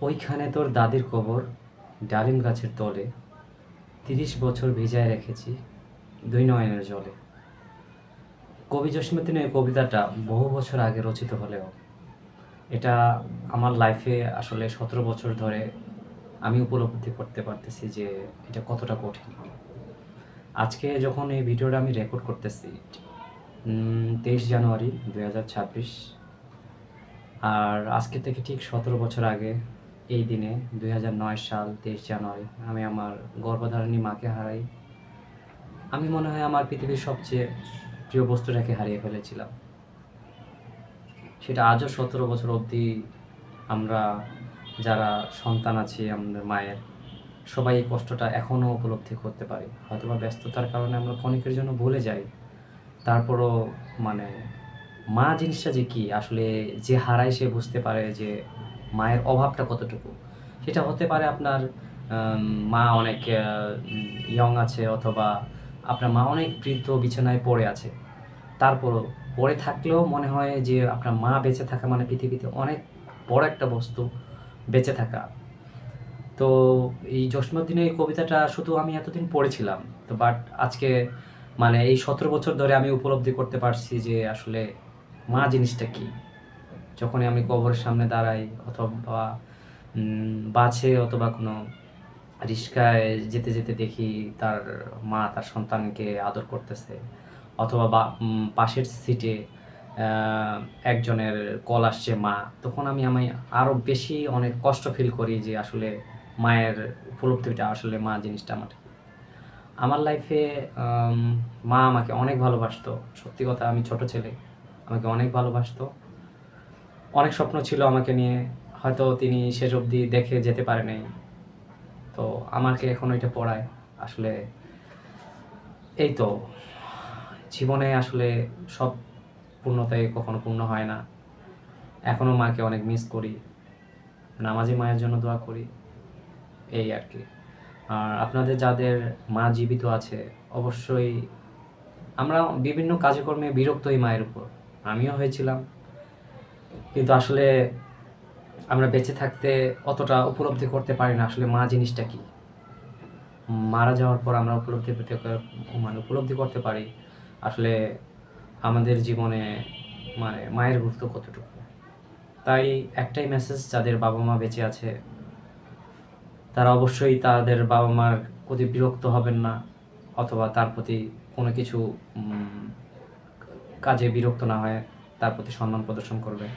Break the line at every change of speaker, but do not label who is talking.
ওইখানে তোর দাদির কবর, ডালিম গাছের তলে, ৩০ বছর ভিজায় রেখেছি দুই নয়নের জলে। কবি জসীমউদ্দীনের কবিতাটা বহু বছর আগে রচিত হলেও এটা আমার লাইফে আসলে ১৭ বছর ধরে আমি উপলব্ধি করতে পারতেছি যে এটা কতটা কঠিন। আজকে যখন এই ভিডিওটা আমি রেকর্ড করতেছি ২৩ জানুয়ারি ২০২৬, আর আজকে থেকে ঠিক ১৭ বছর আগে এই দিনে ২০০৯ সাল ২৩ জানুয়ারি আমি আমার গর্ভধারিণী মাকে হারাই। আমি মনে হয় আমার পৃথিবীর সবচেয়ে প্রিয় বস্তুটাকে হারিয়ে ফেলেছিলাম। সেটা আজও ১৭ বছর অবধি আমরা যারা সন্তান আছি আমাদের মায়ের, সবাই এই কষ্টটা এখনও উপলব্ধি করতে পারি। হয়তোবা ব্যস্ততার কারণে আমরা ক্ষণিকের জন্য ভুলে যাই। তারপরও মানে মা জিনিসটা যে কী, আসলে যে হারায় সে বুঝতে পারে যে মায়ের অভাবটা কতটুকু। সেটা হতে পারে আপনার মা অনেক ইয়ং আছে, অথবা আপনার মা অনেক বৃদ্ধ বিছানায় পড়ে আছে। তারপরও পড়ে থাকলেও মনে হয় যে আপনার মা বেঁচে থাকা মানে পৃথিবীতে অনেক বড় একটা বস্তু বেঁচে থাকা। তো এই জসীমউদ্দীনের এই কবিতাটা শুধু আমি এতদিন পড়েছিলাম, তো বাট আজকে মানে এই ১৭ বছর ধরে আমি উপলব্ধি করতে পারছি যে আসলে মা জিনিসটা কী। যখনই আমি কবরের সামনে দাঁড়াই, অথবা বাসে অথবা কোনো রিক্সায় যেতে যেতে দেখি তার মা তার সন্তানকে আদর করতেছে, অথবা পাশের সিটে একজনের কল আসছে মা, তখন আমি আরও বেশি অনেক কষ্ট ফিল করি যে আসলে মায়ের উপলব্ধিটা, আসলে মা জিনিসটা আমার লাইফে মা আমাকে অনেক ভালোবাসতো। সত্যি কথা, আমি ছোট ছেলে, আমাকে অনেক ভালোবাসতো। অনেক স্বপ্ন ছিল আমাকে নিয়ে, হয়তো তিনি শেষ অবধি দেখে যেতে পারে নাই। তো আমাকে এখন এটা পড়ায়। আসলে এই তো জীবনে আসলে সব পূর্ণতাই কখনো পূর্ণ হয় না। এখনও মাকে অনেক মিস করি, নামাজি মায়ের জন্য দোয়া করি, এই আর কি। আর আপনাদের যাদের মা জীবিত আছে, অবশ্যই আমরা বিভিন্ন কাজকর্মে বিরক্ত হই মায়ের উপর, আমিও হয়েছিলাম। কিন্তু আসলে আমরা বেঁচে থাকতে অতটা উপলব্ধি করতে পারি না আসলে মা জিনিসটা কী। মারা যাওয়ার পর আমরা উপলব্ধি করতে পারি আসলে আমাদের জীবনে মানে মায়ের গুরুত্ব কতটুকু। তাই একটাই মেসেজ, যাদের বাবা মা বেঁচে আছে তারা অবশ্যই তাদের বাবা মার প্রতি বিরক্ত হবেন না, অথবা তার প্রতি কোনো কিছু কাজে বিরক্ত না হয়ে তার প্রতি সম্মান প্রদর্শন করবেন।